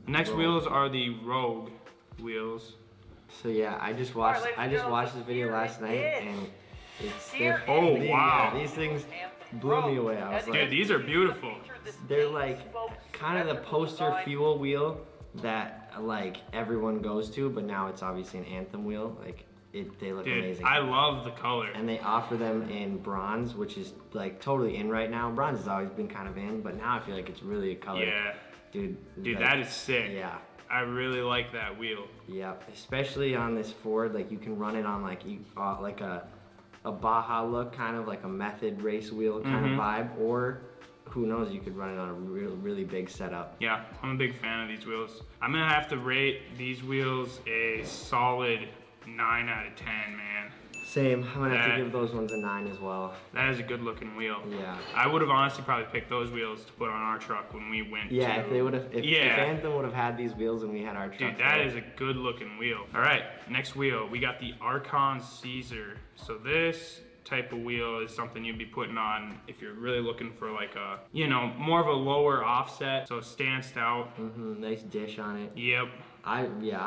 Next wheels are the ROUGE wheels. So yeah, I just watched this video last night, and it's Oh wow! Yeah, these things blew me away. I was like, dude, these are beautiful. They're like kind of the poster fuel wheel that like everyone goes to, but now it's obviously an Anthem wheel. Like they look amazing. I love the color. And they offer them in bronze, which is like totally in right now. Bronze has always been kind of in, but now I feel like it's really a color. Yeah. Dude, like, that is sick. Yeah. I really like that wheel. Yeah, especially on this Ford, like you can run it on like a Baja look, kind of like a method race wheel kind of vibe, or who knows, you could run it on a really big setup. Yeah, I'm a big fan of these wheels. I'm gonna have to rate these wheels a solid 9 out of 10, man. Same, I'm gonna have to give those ones a 9 as well. That is a good looking wheel. Yeah. I would have honestly probably picked those wheels to put on our truck when we went Yeah, if they would have, if Anthem would have had these wheels and we had our truck. Dude, that is a good looking wheel. All right, next wheel, we got the ARKON Caesar. So this type of wheel is something you'd be putting on if you're really looking for like a, you know, more of a lower offset, so it stands out. Nice dish on it. Yep. I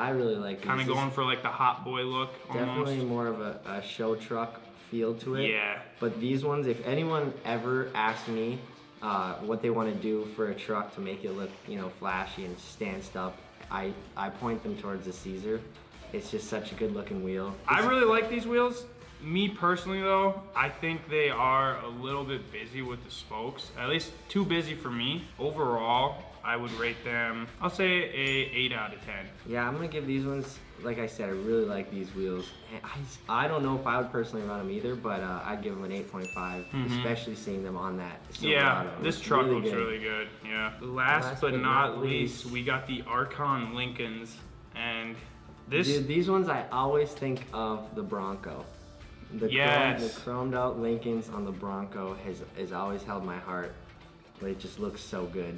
really like these. Kind of going for like the hot boy look almost. Definitely more of a show truck feel to it. Yeah. But these ones, if anyone ever asks me what they want to do for a truck to make it look, you know, flashy and stanced up, I point them towards the Caesar. It's just such a good looking wheel. I really like these wheels. Me personally though, I think they are a little bit busy with the spokes, at least too busy for me. Overall, I would rate them, I'll say a 8 out of 10. Yeah, I'm gonna give these ones, like I said, I really like these wheels. I don't know if I would personally run them either, but I'd give them an 8.5, especially seeing them on that Silverado. Yeah, this truck looks really good, yeah. Last but not least, we got the ARKON Lincolns, and this... Dude, these ones I always think of the Bronco. The chromed out Lincolns on the Bronco has always held my heart. It just looks so good.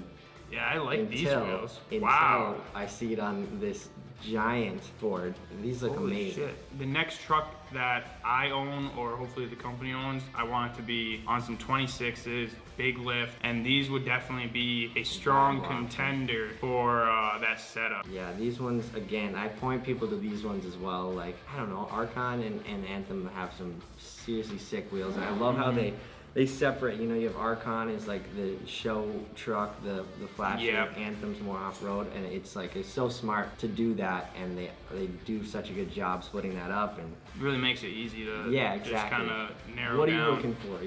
Yeah, I like these wheels. Until I see it on this giant Ford. These look amazing. Shit. The next truck that I own, or hopefully the company owns, I want it to be on some 26s, big lift, and these would definitely be a strong contender for that setup. Yeah, these ones, again, I point people to these ones as well. Like, I don't know, ARKON and Anthem have some seriously sick wheels, and I love how they separate. You know, you have ARKON is like the show truck, the flashy. Anthem's more off-road, and it's like, it's so smart to do that, and they do such a good job splitting that up, and it really makes it easy to just kind of narrow down. What are you looking for?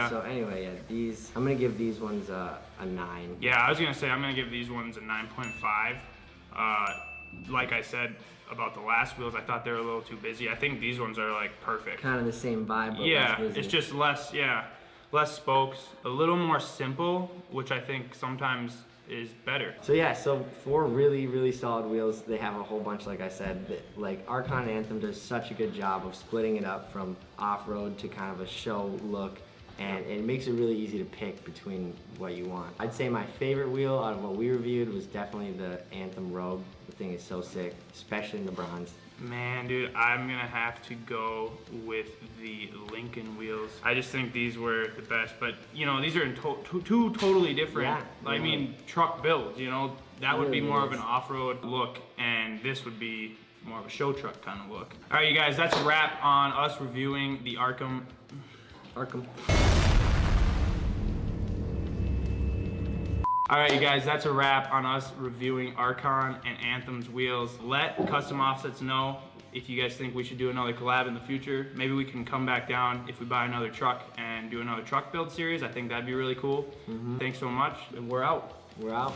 So anyway, these, I'm gonna give these ones a 9. Yeah, I was gonna say I'm gonna give these ones a 9.5. Like I said about the last wheels, I thought they were a little too busy. I think these ones are like perfect. Kind of the same vibe, but yeah, less busy. It's just less, less spokes, a little more simple, which I think sometimes is better. So yeah, so 4 really solid wheels. They have a whole bunch, like I said, that, like ARKON Anthem does such a good job of splitting it up from off-road to kind of a show look, and it makes it really easy to pick between what you want. I'd say my favorite wheel out of what we reviewed was definitely the Anthem ROUGE. The thing is so sick, especially in the bronze. Man, dude, I'm gonna have to go with the Lincoln wheels. I just think these were the best, but you know, these are in two totally different, I mean, truck builds, you know? That would be more of an off-road look, and this would be more of a show truck kind of look. All right, you guys, that's a wrap on us reviewing the ARKON. All right, you guys, that's a wrap on us reviewing ARKON and Anthem's wheels. Let Custom Offsets know if you guys think we should do another collab in the future. Maybe we can come back down if we buy another truck and do another truck build series. I think that'd be really cool. Thanks so much, and we're out. We're out.